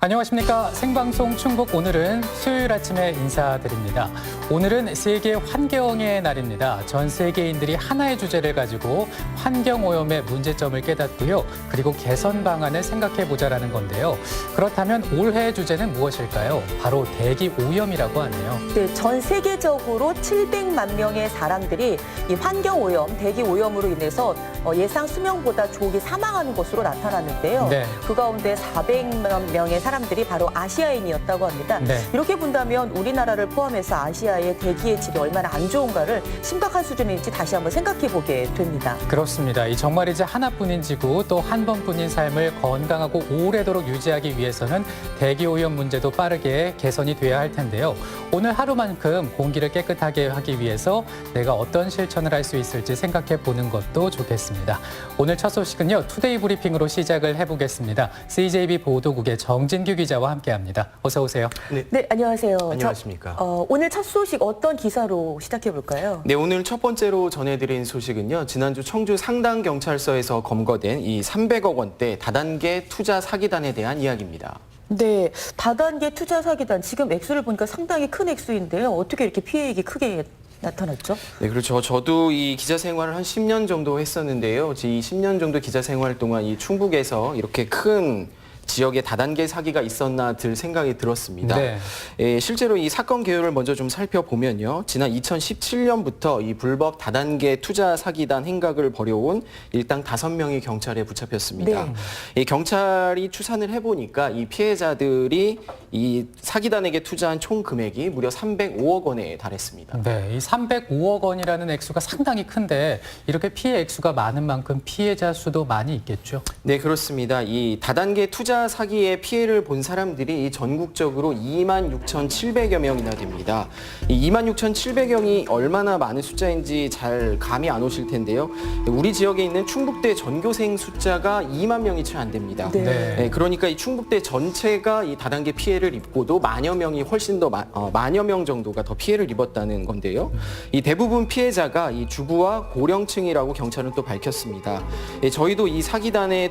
안녕하십니까. 생방송 충북 오늘은 수요일 아침에 인사드립니다. 오늘은 세계 환경의 날입니다. 전 세계인들이 하나의 주제를 가지고 환경오염의 문제점을 깨닫고요. 그리고 개선 방안을 생각해보자라는 건데요. 그렇다면 올해의 주제는 무엇일까요? 바로 대기오염이라고 하네요. 네, 전 세계적으로 700만 명의 사람들이 이 환경오염, 대기오염으로 인해서 예상 수명보다 조기 사망하는 것으로 나타났는데요. 네. 그 가운데 400만 명의 사람들이 바로 아시아인이었다고 합니다. 네. 이렇게 본다면 우리나라를 포함해서 아시아의 대기의 질이 얼마나 안 좋은가를 심각한 수준인지 다시 한번 생각해 보게 됩니다. 그렇습니다. 이 정말 이제 하나뿐인 지구 또 한 번뿐인 삶을 건강하고 오래도록 유지하기 위해서는 대기오염 문제도 빠르게 개선이 돼야 할 텐데요. 오늘 하루만큼 공기를 깨끗하게 하기 위해서 내가 어떤 실천을 할 수 있을지 생각해 보는 것도 좋겠습니다. 오늘 첫 소식은요. 투데이 브리핑으로 시작을 해보겠습니다. CJB 보도국의 정진규 기자와 함께합니다. 어서 오세요. 네, 안녕하세요. 안녕하십니까. 오늘 첫 소식 어떤 기사로 시작해 볼까요? 네, 오늘 첫 번째로 전해드린 소식은요. 지난주 청주 상당경찰서에서 검거된 이 300억 원대 다단계 투자 사기단에 대한 이야기입니다. 네, 다단계 투자 사기단 지금 액수를 보니까 상당히 큰 액수인데요. 어떻게 이렇게 피해액이 크게 나타났죠? 네, 그렇죠. 저도 이 기자 생활을 한 10년 정도 했었는데요. 이 10년 정도 기자 생활 동안 이 충북에서 이렇게 큰 지역에 다단계 사기가 있었나 들 생각이 들었습니다. 네. 실제로 이 사건 개요를 먼저 좀 살펴보면요. 지난 2017년부터 이 불법 다단계 투자 사기단 행각을 벌여온 일당 5명이 경찰에 붙잡혔습니다. 네. 이 경찰이 추산을 해보니까 이 피해자들이 이 사기단에게 투자한 총 금액이 무려 305억 원에 달했습니다. 네, 이 305억 원이라는 액수가 상당히 큰데 이렇게 피해 액수가 많은 만큼 피해자 수도 많이 있겠죠? 네, 그렇습니다. 이 다단계 투자 사기의 피해를 본 사람들이 전국적으로 26,700여 명이나 됩니다. 이 26,700명이 얼마나 많은 숫자인지 잘 감이 안 오실 텐데요. 우리 지역에 있는 충북대 전교생 숫자가 2만 명이 채 안 됩니다. 네. 그러니까 이 충북대 전체가 이 다단계 피해를 입고도 만여 명이 훨씬 더 만여 명 정도가 더 피해를 입었다는 건데요. 이 대부분 피해자가 이 주부와 고령층이라고 경찰은 또 밝혔습니다. 저희도 이 사기단의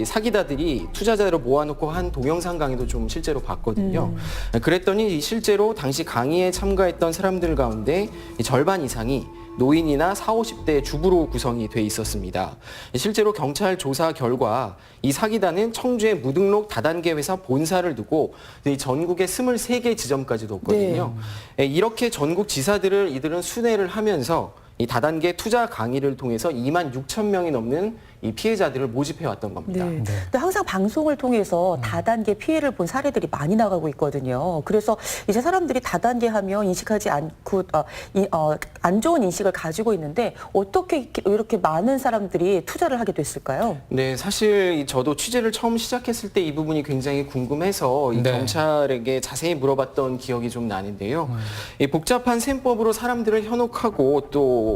사기다들이 투자자로 모아놓고 한 동영상 강의도 좀 실제로 봤거든요. 그랬더니 실제로 당시 강의에 참가했던 사람들 가운데 절반 이상이 노인이나 40, 50대 주부로 구성이 돼 있었습니다. 실제로 경찰 조사 결과 이 사기단은 청주의 무등록 다단계 회사 본사를 두고 전국에 23개 지점까지 뒀거든요. 이렇게 전국 지사들을 이들은 순회를 하면서 이 다단계 투자 강의를 통해서 2만 6천 명이 넘는 이 피해자들을 모집해 왔던 겁니다. 네. 근데 항상 방송을 통해서 다단계 피해를 본 사례들이 많이 나가고 있거든요. 그래서 이제 사람들이 다단계 하면 인식하지 않고 안 좋은 인식을 가지고 있는데 어떻게 이렇게 많은 사람들이 투자를 하게 됐을까요? 네, 사실 저도 취재를 처음 시작했을 때 이 부분이 굉장히 궁금해서 이 네. 경찰에게 자세히 물어봤던 기억이 좀 나는데요. 이 복잡한 셈법으로 사람들을 현혹하고 또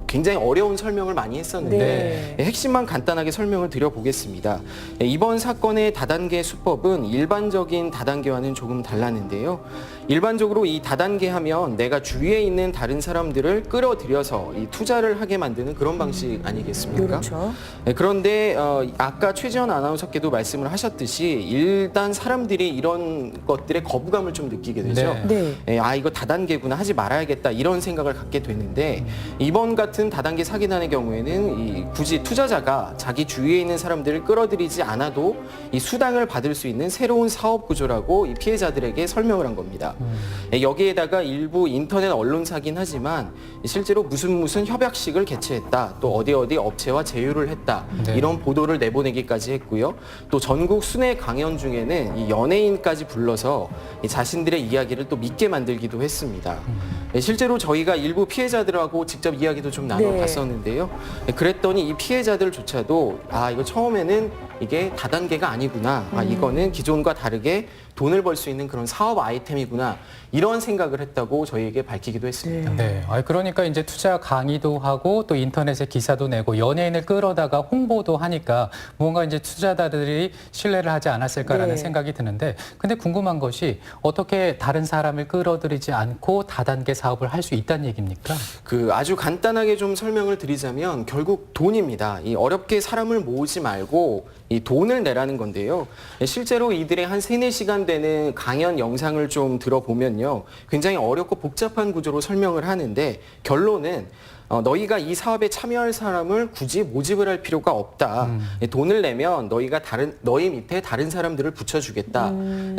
굉장히 어려운 설명을 많이 했었는데 핵심만 간단하게 설명을 드려보겠습니다. 이번 사건의 다단계 수법은 일반적인 다단계와는 조금 달랐는데요. 일반적으로 이 다단계 하면 내가 주위에 있는 다른 사람들을 끌어들여서 이 투자를 하게 만드는 그런 방식 아니겠습니까? 그렇죠. 그런데 아까 최지연 아나운서께도 말씀을 하셨듯이 일단 사람들이 이런 것들에 거부감을 좀 느끼게 되죠. 네. 이거 다단계구나 하지 말아야겠다 이런 생각을 갖게 됐는데 이번 같은 다단계 사기단의 경우에는 굳이 투자자가 자기 주위에 있는 사람들을 끌어들이지 않아도 이 수당을 받을 수 있는 새로운 사업 구조라고 이 피해자들에게 설명을 한 겁니다. 여기에다가 일부 인터넷 언론사긴 하지만 실제로 무슨 협약식을 개최했다. 또 어디 업체와 제휴를 했다. 네. 이런 보도를 내보내기까지 했고요. 또 전국 순회 강연 중에는 이 연예인까지 불러서 이 자신들의 이야기를 또 믿게 만들기도 했습니다. 실제로 저희가 일부 피해자들하고 직접 이야기도 좀 나눠봤었는데요. 그랬더니 이 피해자들조차도 이거 처음에는 이게 다단계가 아니구나. 이거는 기존과 다르게 돈을 벌 수 있는 그런 사업 아이템이구나. 이런 생각을 했다고 저희에게 밝히기도 했습니다. 네, 그러니까 이제 투자 강의도 하고 또 인터넷에 기사도 내고 연예인을 끌어다가 홍보도 하니까 뭔가 이제 투자자들이 신뢰를 하지 않았을까라는 생각이 드는데 근데 궁금한 것이 어떻게 다른 사람을 끌어들이지 않고 다단계 사업을 할 수 있다는 얘기입니까? 아주 간단하게 좀 설명을 드리자면 결국 돈입니다. 이 어렵게 사람을 모으지 말고 이 돈을 내라는 건데요. 실제로 이들의 한 3-4시간 되는 강연 영상을 좀 들어보면요. 굉장히 어렵고 복잡한 구조로 설명을 하는데 결론은 너희가 이 사업에 참여할 사람을 굳이 모집을 할 필요가 없다. 돈을 내면 너희 밑에 다른 사람들을 붙여주겠다.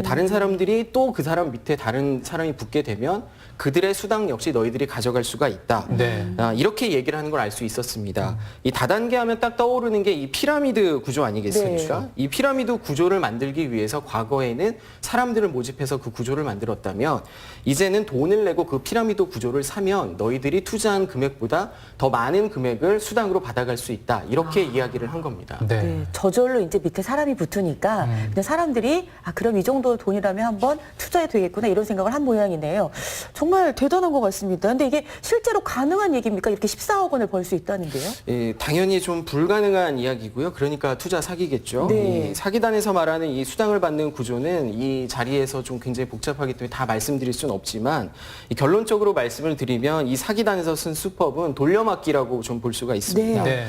다른 사람들이 또 그 사람 밑에 다른 사람이 붙게 되면 그들의 수당 역시 너희들이 가져갈 수가 있다. 네. 이렇게 얘기를 하는 걸 알 수 있었습니다. 이 다단계 하면 딱 떠오르는 게 이 피라미드 구조 아니겠습니까? 네. 이 피라미드 구조를 만들기 위해서 과거에는 사람들을 모집해서 그 구조를 만들었다면 이제는 돈을 내고 그 피라미드 구조를 사면 너희들이 투자한 금액보다 더 많은 금액을 수당으로 받아갈 수 있다. 이렇게 이야기를 한 겁니다. 네. 네, 저절로 이제 밑에 사람이 붙으니까 그냥 사람들이 그럼 이 정도 돈이라면 한번 투자해도 되겠구나 이런 생각을 한 모양이네요. 정말 대단한 것 같습니다. 근데 이게 실제로 가능한 얘기입니까? 이렇게 14억 원을 벌 수 있다는 게요? 예, 당연히 좀 불가능한 이야기고요. 그러니까 투자 사기겠죠. 네. 이 사기단에서 말하는 이 수당을 받는 구조는 이 자리에서 좀 굉장히 복잡하기 때문에 다 말씀드릴 수는 없지만 이 결론적으로 말씀을 드리면 이 사기단에서 쓴 수법은 돌려막기라고 좀 볼 수가 있습니다. 네.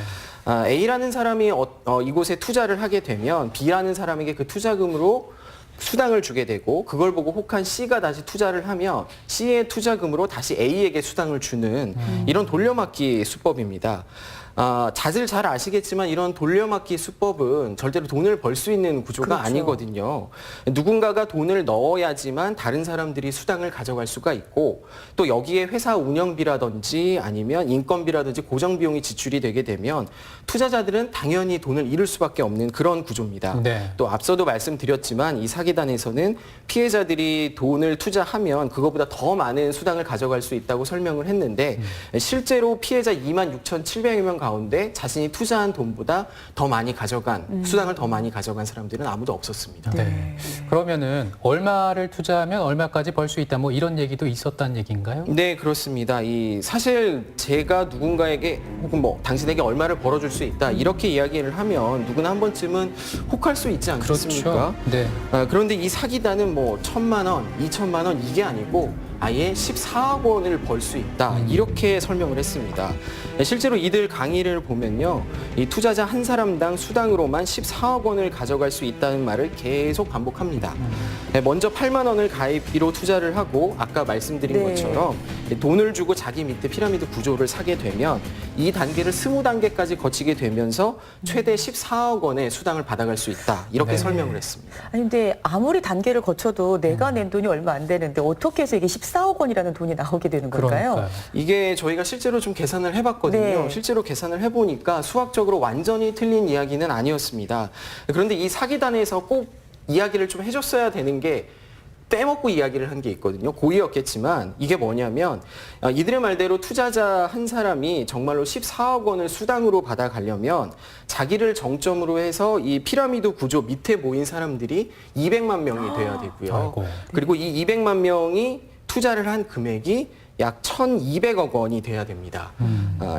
A라는 사람이 이곳에 투자를 하게 되면 B라는 사람에게 그 투자금으로 수당을 주게 되고 그걸 보고 혹한 C가 다시 투자를 하면 C의 투자금으로 다시 A에게 수당을 주는 이런 돌려막기 수법입니다. 다들 잘 아시겠지만 이런 돌려막기 수법은 절대로 돈을 벌 수 있는 구조가 그렇죠. 아니거든요. 누군가가 돈을 넣어야지만 다른 사람들이 수당을 가져갈 수가 있고 또 여기에 회사 운영비라든지 아니면 인건비라든지 고정비용이 지출이 되게 되면 투자자들은 당연히 돈을 잃을 수밖에 없는 그런 구조입니다. 네. 또 앞서도 말씀드렸지만 이 사기단에서는 피해자들이 돈을 투자하면 그거보다 더 많은 수당을 가져갈 수 있다고 설명을 했는데 실제로 피해자 26,700여 명 가운데 자신이 투자한 돈보다 더 많이 가져간 수당을 더 많이 가져간 사람들은 아무도 없었습니다. 네. 그러면은 얼마를 투자하면 얼마까지 벌 수 있다 뭐 이런 얘기도 있었다는 얘기인가요? 네, 그렇습니다. 사실 제가 누군가에게 혹은 뭐 당신에게 얼마를 벌어줄 수 있다 이렇게 이야기를 하면 누구나 한 번쯤은 혹할 수 있지 않겠습니까? 그렇죠. 네. 그런데 이 사기단은 뭐 1,000만 원, 2,000만 원 이게 아니고 아예 14억 원을 벌 수 있다 이렇게 설명을 했습니다. 실제로 이들 강의를 보면요, 이 투자자 한 사람당 수당으로만 14억 원을 가져갈 수 있다는 말을 계속 반복합니다. 먼저 8만 원을 가입비로 투자를 하고 아까 말씀드린 네. 것처럼 돈을 주고 자기 밑에 피라미드 구조를 사게 되면 이 단계를 20단계까지 거치게 되면서 최대 14억 원의 수당을 받아갈 수 있다 이렇게 네. 설명을 했습니다. 아니 근데 아무리 단계를 거쳐도 내가 낸 돈이 얼마 안 되는데 어떻게 해서 이게 14억 원이라는 돈이 나오게 되는 걸까요? 그러니까요. 이게 저희가 실제로 좀 계산을 해봤거든요. 네. 실제로 계산을 해보니까 수학적으로 완전히 틀린 이야기는 아니었습니다. 그런데 이 사기단에서 꼭 이야기를 좀 해줬어야 되는 게 빼먹고 이야기를 한 게 있거든요. 고의였겠지만 이게 뭐냐면 이들의 말대로 투자자 한 사람이 정말로 14억 원을 수당으로 받아가려면 자기를 정점으로 해서 이 피라미드 구조 밑에 모인 사람들이 200만 명이 돼야 되고요. 아이고. 그리고 이 200만 명이 투자를 한 금액이 약 1,200억 원이 돼야 됩니다.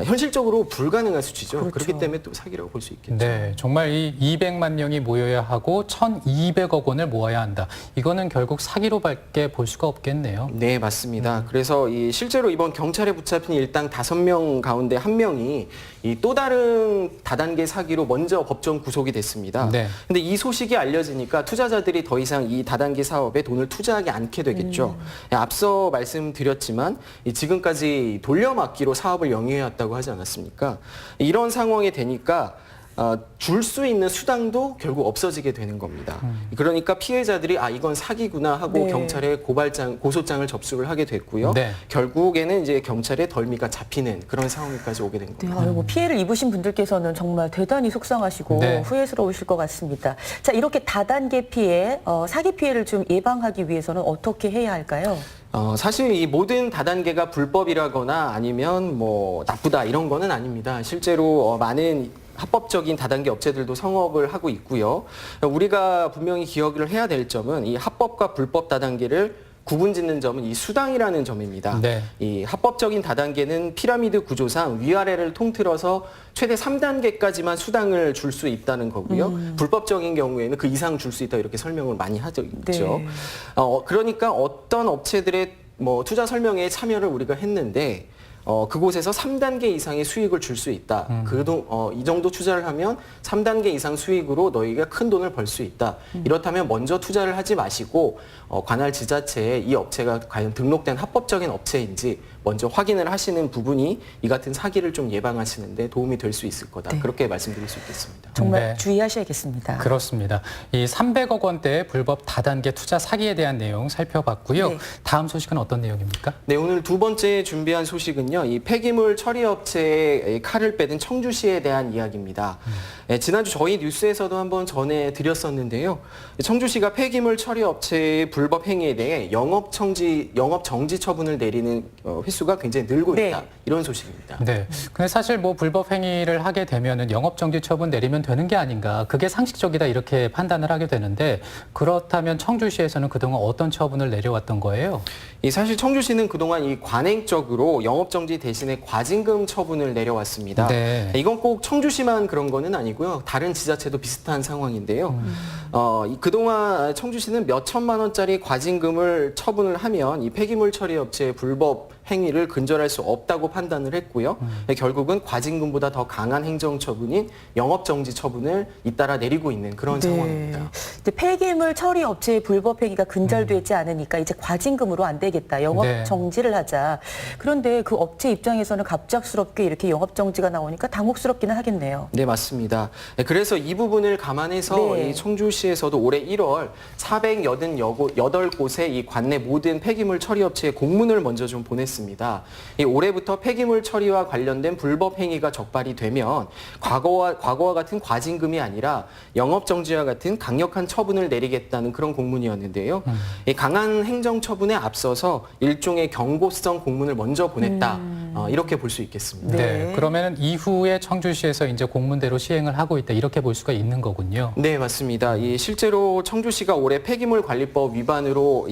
현실적으로 불가능한 수치죠. 그렇죠. 그렇기 때문에 또 사기라고 볼 수 있겠죠. 네, 정말 이 200만 명이 모여야 하고 1,200억 원을 모아야 한다. 이거는 결국 사기로밖에 볼 수가 없겠네요. 네, 맞습니다. 그래서 실제로 이번 경찰에 붙잡힌 일당 5명 가운데 1명이 이 또 다른 다단계 사기로 먼저 법정 구속이 됐습니다. 네. 근데 이 소식이 알려지니까 투자자들이 더 이상 이 다단계 사업에 돈을 투자하지 않게 되겠죠. 앞서 말씀드렸지만 지금까지 돌려막기로 사업을 영위해왔다고 하지 않았습니까? 이런 상황이 되니까 줄 수 있는 수당도 결국 없어지게 되는 겁니다. 그러니까 피해자들이 이건 사기구나 하고 네. 경찰에 고소장을 접수를 하게 됐고요. 네. 결국에는 이제 경찰에 덜미가 잡히는 그런 상황까지 오게 된 네, 겁니다. 아이고, 피해를 입으신 분들께서는 정말 대단히 속상하시고 네. 후회스러우실 것 같습니다. 자, 이렇게 다단계 피해, 사기 피해를 좀 예방하기 위해서는 어떻게 해야 할까요? 사실 이 모든 다단계가 불법이라거나 아니면 뭐 나쁘다 이런 거는 아닙니다. 실제로 많은 합법적인 다단계 업체들도 성업을 하고 있고요. 우리가 분명히 기억을 해야 될 점은 이 합법과 불법 다단계를 구분짓는 점은 이 수당이라는 점입니다. 네. 이 합법적인 다단계는 피라미드 구조상 위아래를 통틀어서 최대 3단계까지만 수당을 줄 수 있다는 거고요. 불법적인 경우에는 그 이상 줄 수 있다 이렇게 설명을 많이 하죠. 네. 그러니까 어떤 업체들의 뭐 투자 설명회에 참여를 우리가 했는데 그곳에서 3단계 이상의 수익을 줄 수 있다. 이 정도 투자를 하면 3단계 이상 수익으로 너희가 큰 돈을 벌 수 있다. 이렇다면 먼저 투자를 하지 마시고 관할 지자체에 이 업체가 과연 등록된 합법적인 업체인지 먼저 확인을 하시는 부분이 이 같은 사기를 좀 예방하시는데 도움이 될 수 있을 거다. 네. 그렇게 말씀드릴 수 있겠습니다. 정말 네. 주의하셔야겠습니다. 그렇습니다. 이 300억 원대의 불법 다단계 투자 사기에 대한 내용 살펴봤고요. 네. 다음 소식은 어떤 내용입니까? 네, 오늘 두 번째 준비한 소식은요. 이 폐기물 처리 업체의 칼을 빼든 청주시에 대한 이야기입니다. 네, 지난주 저희 뉴스에서도 한번 전해드렸었는데요. 청주시가 폐기물 처리 업체의 불법 행위에 대해 영업 정지 처분을 내리는 횟수가 굉장히 늘고 있다. 네. 이런 소식입니다. 네. 근데 사실 뭐 불법 행위를 하게 되면은 영업정지 처분 내리면 되는 게 아닌가. 그게 상식적이다 이렇게 판단을 하게 되는데 그렇다면 청주시에서는 그동안 어떤 처분을 내려왔던 거예요? 사실 청주시는 그동안 이 관행적으로 영업정지 대신에 과징금 처분을 내려왔습니다. 네. 이건 꼭 청주시만 그런 거는 아니고요. 다른 지자체도 비슷한 상황인데요. 그동안 청주시는 몇 천만 원짜리 과징금을 처분을 하면 이 폐기물 처리 업체의 불법 행위를 근절할 수 없다고 판단을 했고요. 결국은 과징금보다 더 강한 행정처분인 영업정지 처분을 잇따라 내리고 있는 그런 상황입니다. 이제 폐기물 처리 업체의 불법 행위가 근절되지 않으니까 이제 과징금으로 안 되겠다. 영업 네. 정지를 하자. 그런데 그 업체 입장에서는 갑작스럽게 이렇게 영업 정지가 나오니까 당혹스럽기는 하겠네요. 네, 맞습니다. 그래서 이 부분을 감안해서 네. 이 청주시에서도 올해 1월 488곳의 이 관내 모든 폐기물 처리 업체에 공문을 먼저 좀 보냈습니다. 올해부터 폐기물 처리와 관련된 불법 행위가 적발이 되면 과거와 같은 과징금이 아니라 영업정지와 같은 강력한 처분을 내리겠다는 그런 공문이었는데요. 이 강한 행정처분에 앞서서 일종의 경고성 공문을 먼저 보냈다. 이렇게 볼 수 있겠습니다. 네. 네. 그러면은 이후에 청주시에서 이제 공문대로 시행을 하고 있다 이렇게 볼 수가 있는 거군요. 네, 맞습니다. 실제로 청주시가 올해 폐기물 관리법 위반으로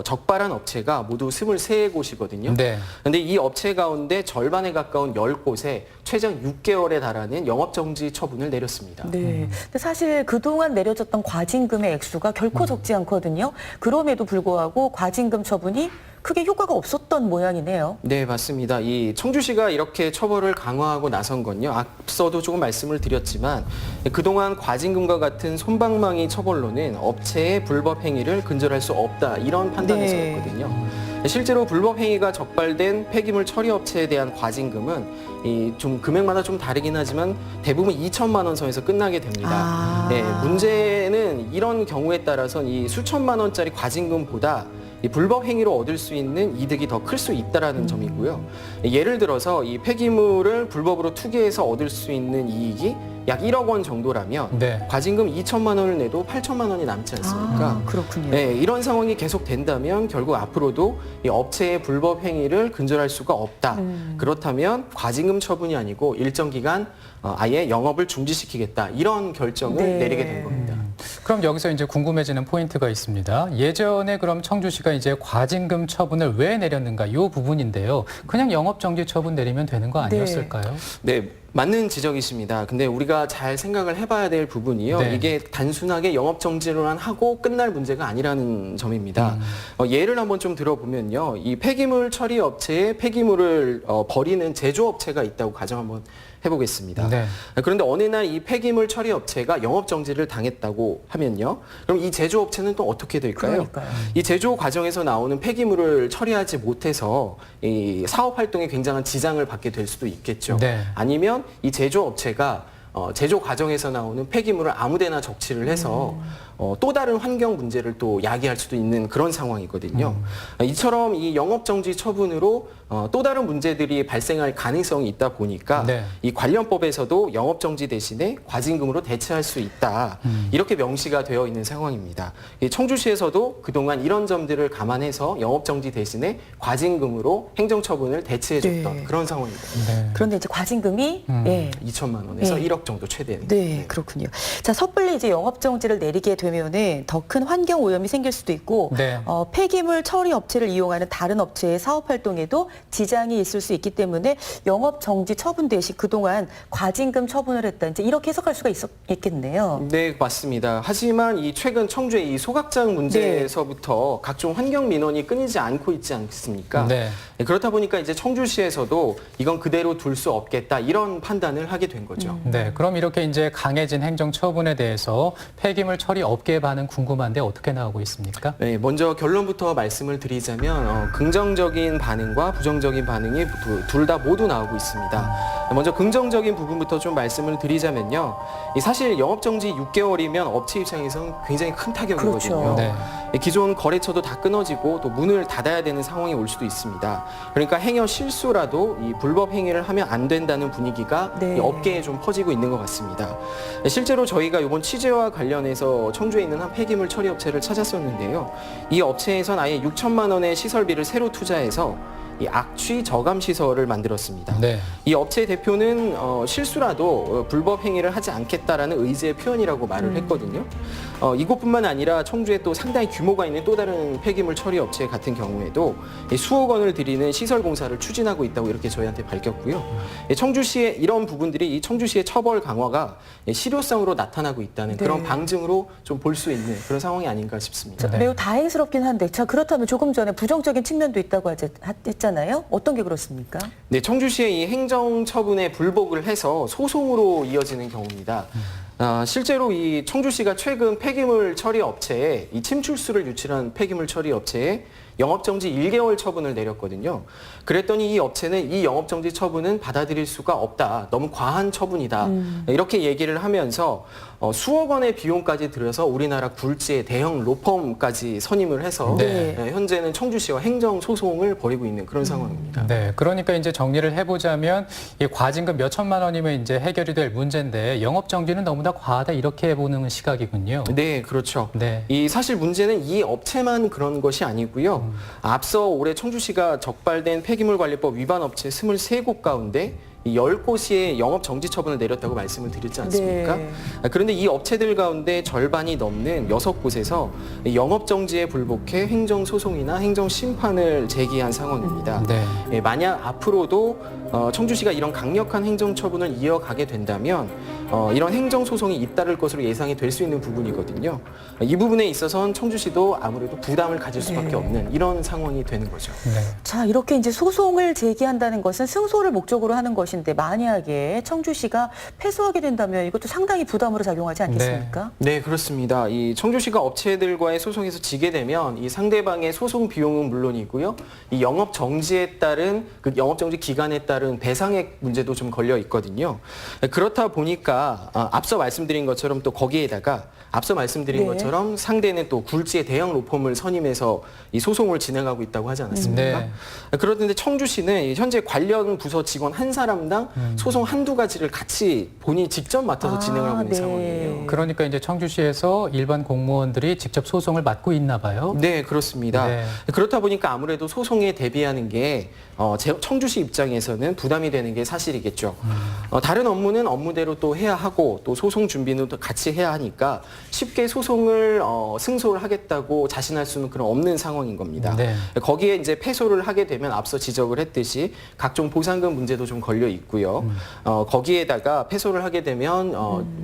적발한 업체가 모두 23곳이거든요. 네. 그런데 이 업체 가운데 절반에 가까운 10곳에 최장 6개월에 달하는 영업정지 처분을 내렸습니다. 네. 근데 사실 그동안 내려졌던 과징금의 액수가 결코 적지 않거든요. 그럼에도 불구하고 과징금 처분이 크게 효과가 없었던 모양이네요. 네, 맞습니다. 이 청주시가 이렇게 처벌을 강화하고 나선 건요. 앞서도 조금 말씀을 드렸지만 그동안 과징금과 같은 솜방망이 처벌로는 업체의 불법 행위를 근절할 수 없다. 이런 판단에서였거든요. 실제로 불법 행위가 적발된 폐기물 처리 업체에 대한 과징금은 좀 금액마다 좀 다르긴 하지만 대부분 2천만 원 선에서 끝나게 됩니다. 네, 문제는 이런 경우에 따라서는 이 수천만 원짜리 과징금보다 이 불법 행위로 얻을 수 있는 이득이 더 클 수 있다라는 점이고요. 예를 들어서 이 폐기물을 불법으로 투기해서 얻을 수 있는 이익이 약 1억 원 정도라면 네. 과징금 2천만 원을 내도 8천만 원이 남지 않습니까? 그렇군요. 네, 이런 상황이 계속 된다면 결국 앞으로도 이 업체의 불법 행위를 근절할 수가 없다. 그렇다면 과징금 처분이 아니고 일정 기간 아예 영업을 중지시키겠다. 이런 결정을 네. 내리게 된 겁니다. 그럼 여기서 이제 궁금해지는 포인트가 있습니다. 예전에 그럼 청주시가 이제 과징금 처분을 왜 내렸는가 이 부분인데요. 그냥 영업정지 처분 내리면 되는 거 아니었을까요? 네, 맞는 지적이십니다. 근데 우리가 잘 생각을 해봐야 될 부분이요. 네. 이게 단순하게 영업정지로만 하고 끝날 문제가 아니라는 점입니다. 예를 한번 좀 들어보면요. 이 폐기물 처리 업체에 폐기물을 버리는 제조업체가 있다고 가정 한번 해보겠습니다. 네. 그런데 어느 날 이 폐기물 처리 업체가 영업정지를 당했다고 하면요. 그럼 이 제조업체는 또 어떻게 될까요? 그러니까요. 이 제조 과정에서 나오는 폐기물을 처리하지 못해서 이 사업 활동에 굉장한 지장을 받게 될 수도 있겠죠. 네. 아니면 이 제조업체가 제조 과정에서 나오는 폐기물을 아무데나 적치를 해서 또 다른 환경 문제를 또 야기할 수도 있는 그런 상황이거든요. 이처럼 이 영업정지 처분으로 또 다른 문제들이 발생할 가능성이 있다 보니까 네. 이 관련법에서도 영업정지 대신에 과징금으로 대체할 수 있다. 이렇게 명시가 되어 있는 상황입니다. 이 청주시에서도 그동안 이런 점들을 감안해서 영업정지 대신에 과징금으로 행정처분을 대체해줬던 네. 그런 상황입니다. 네. 그런데 이제 과징금이 2천만 원에서 네. 1억 정도 최대는. 네, 그렇군요. 자, 섣불리 이제 영업 정지를 내리게 되면은 더 큰 환경 오염이 생길 수도 있고 네. 폐기물 처리 업체를 이용하는 다른 업체의 사업 활동에도 지장이 있을 수 있기 때문에 영업 정지 처분 대신 그동안 과징금 처분을 했다. 이제 이렇게 해석할 수가 있겠네요. 네, 맞습니다. 하지만 이 최근 청주의 이 소각장 문제에서부터 각종 환경 민원이 끊이지 않고 있지 않습니까? 네. 네, 그렇다 보니까 이제 청주시에서도 이건 그대로 둘 수 없겠다 이런 판단을 하게 된 거죠. 네, 그럼 이렇게 이제 강해진 행정 처분에 대해서 폐기물 처리 업계의 반응 궁금한데 어떻게 나오고 있습니까? 네, 먼저 결론부터 말씀을 드리자면 긍정적인 반응과 부정적인 반응이 둘 다 모두 나오고 있습니다. 먼저 긍정적인 부분부터 좀 말씀을 드리자면요. 사실 영업정지 6개월이면 업체 입장에서는 굉장히 큰 타격이거든요. 그렇죠. 네. 기존 거래처도 다 끊어지고 또 문을 닫아야 되는 상황이 올 수도 있습니다. 그러니까 행여 실수라도 이 불법 행위를 하면 안 된다는 분위기가 네. 이 업계에 좀 퍼지고 있는 것 같습니다. 실제로 저희가 이번 취재와 관련해서 청주에 있는 한 폐기물 처리 업체를 찾았었는데요. 이 업체에선 아예 6천만 원의 시설비를 새로 투자해서 이 악취 저감 시설을 만들었습니다. 네. 이 업체 대표는 실수라도 불법 행위를 하지 않겠다라는 의지의 표현이라고 말을 했거든요. 이곳뿐만 아니라 청주에 또 상당히 규모가 있는 또 다른 폐기물 처리 업체 같은 경우에도 수억 원을 들이는 시설 공사를 추진하고 있다고 이렇게 저희한테 밝혔고요. 청주시의 이런 부분들이 이 청주시의 처벌 강화가 실효성으로 나타나고 있다는 네. 그런 방증으로 좀 볼 수 있는 그런 상황이 아닌가 싶습니다. 네. 매우 다행스럽긴 한데, 자, 그렇다면 조금 전에 부정적인 측면도 있다고 했잖아요. 어떤 게 그렇습니까? 네, 청주시의 이 행정 처분에 불복을 해서 소송으로 이어지는 경우입니다. 실제로 이 청주시가 최근 폐기물 처리 업체에 이 침출수를 유출한 폐기물 처리 업체에 영업정지 1개월 처분을 내렸거든요. 그랬더니 이 업체는 이 영업정지 처분은 받아들일 수가 없다. 너무 과한 처분이다. 이렇게 얘기를 하면서 수억 원의 비용까지 들여서 우리나라 굴지의 대형 로펌까지 선임을 해서 네. 현재는 청주시와 행정소송을 벌이고 있는 그런 상황입니다. 네, 그러니까 이제 정리를 해보자면 이 과징금 몇 천만 원이면 이제 해결이 될 문제인데 영업 정지는 너무나 과하다 이렇게 보는 시각이군요. 네, 그렇죠. 네. 이 사실 문제는 이 업체만 그런 것이 아니고요. 앞서 올해 청주시가 적발된 폐기물관리법 위반 업체 23곳 가운데 이 10곳이 영업 정지 처분을 내렸다고 말씀을 드렸지 않습니까? 네. 그런데 이 업체들 가운데 절반이 넘는 6곳에서 영업 정지에 불복해 행정 소송이나 행정 심판을 제기한 상황입니다. 네. 예, 만약 앞으로도 청주시가 이런 강력한 행정 처분을 이어가게 된다면 이런 행정 소송이 잇따를 것으로 예상이 될 수 있는 부분이거든요. 이 부분에 있어서는 청주시도 아무래도 부담을 가질 수밖에 네. 없는 이런 상황이 되는 거죠. 네. 자, 이렇게 이제 소송을 제기한다는 것은 승소를 목적으로 하는 것인데, 만약에 청주시가 패소하게 된다면 이것도 상당히 부담으로 작용하지 않겠습니까? 네, 그렇습니다. 이 청주시가 업체들과의 소송에서 지게 되면 이 상대방의 소송 비용은 물론이고요. 이 영업 정지에 따른 그 영업 정지 기간에 따른 배상액 문제도 좀 걸려 있거든요. 그렇다 보니까 앞서 말씀드린 것처럼 또 거기에다가 앞서 말씀드린 네. 것처럼 상대는 또 굴지의 대형 로펌을 선임해서 이 소송을 진행하고 있다고 하지 않았습니까? 네. 그런데 청주시는 현재 관련 부서 직원 한 사람당 소송 한두 가지를 같이 본인이 직접 맡아서 진행을 하고 있는 네. 상황이에요. 그러니까 이제 청주시에서 일반 공무원들이 직접 소송을 맡고 있나 봐요. 네, 그렇습니다. 네. 그렇다 보니까 아무래도 소송에 대비하는 게 청주시 입장에서는 부담이 되는 게 사실이겠죠. 다른 업무는 업무대로 또 해야 하고 또 소송 준비는 또 같이 해야 하니까 쉽게 소송을 승소를 하겠다고 자신할 수는 그런 없는 상황인 겁니다. 네. 거기에 이제 패소를 하게 되면 앞서 지적을 했듯이 각종 보상금 문제도 좀 걸려 있고요. 거기에다가 패소를 하게 되면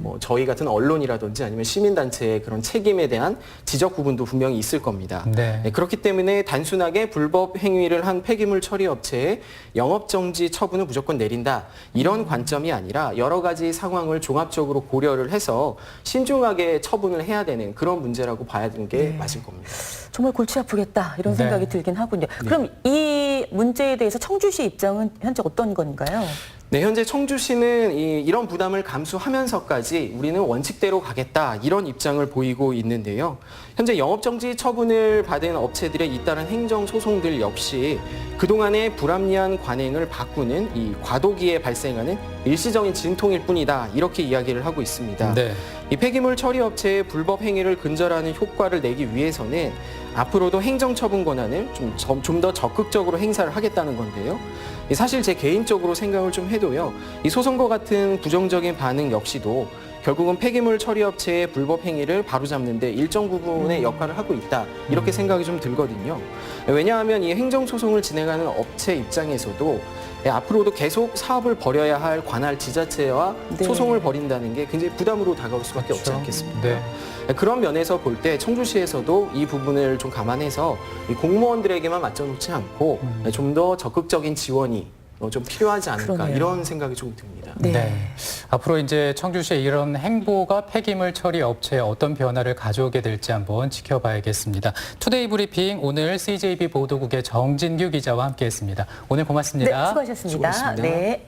뭐 저희 같은 언론이라든지 아니면 시민단체의 그런 책임에 대한 지적 부분도 분명히 있을 겁니다. 네. 그렇기 때문에 단순하게 불법 행위를 한 폐기물 처리 업체에 영업정지 처분을 무조건 내린다. 이런 관점이 아니라 여러 가지 상황을 종합적으로 고려를 해서 신중하게 처분을 해야 되는 그런 문제라고 봐야 되는 게 맞을 겁니다. 정말 골치 아프겠다 이런 네. 생각이 들긴 하군요. 그럼 이 문제에 대해서 청주시 입장은 현재 어떤 건가요? 네, 현재 청주시는 이런 부담을 감수하면서까지 우리는 원칙대로 가겠다 이런 입장을 보이고 있는데요. 현재 영업정지 처분을 받은 업체들의 잇따른 행정소송들 역시 그동안의 불합리한 관행을 바꾸는 이 과도기에 발생하는 일시적인 진통일 뿐이다 이렇게 이야기를 하고 있습니다. 네. 이 폐기물 처리 업체의 불법 행위를 근절하는 효과를 내기 위해서는 앞으로도 행정처분 권한을 좀 더 적극적으로 행사를 하겠다는 건데요. 사실 제 개인적으로 생각을 좀 해도요. 이 소송과 같은 부정적인 반응 역시도 결국은 폐기물 처리 업체의 불법 행위를 바로잡는데 일정 부분의 역할을 하고 있다. 이렇게 생각이 좀 들거든요. 왜냐하면 이 행정소송을 진행하는 업체 입장에서도 앞으로도 계속 사업을 벌여야 할 관할 지자체와 네. 소송을 벌인다는 게 굉장히 부담으로 다가올 수밖에 없지 그렇죠. 않겠습니까? 네. 그런 면에서 볼 때 청주시에서도 이 부분을 좀 감안해서 이 공무원들에게만 맞춰놓지 않고 좀 더 적극적인 지원이 좀 필요하지 않을까 그러네요. 이런 생각이 좀 듭니다. 네. 앞으로 이제 청주시의 이런 행보가 폐기물 처리 업체에 어떤 변화를 가져오게 될지 한번 지켜봐야겠습니다. 투데이 브리핑 오늘 CJB 보도국의 정진규 기자와 함께했습니다. 오늘 고맙습니다. 네, 수고하셨습니다. 수고하셨습니다. 네.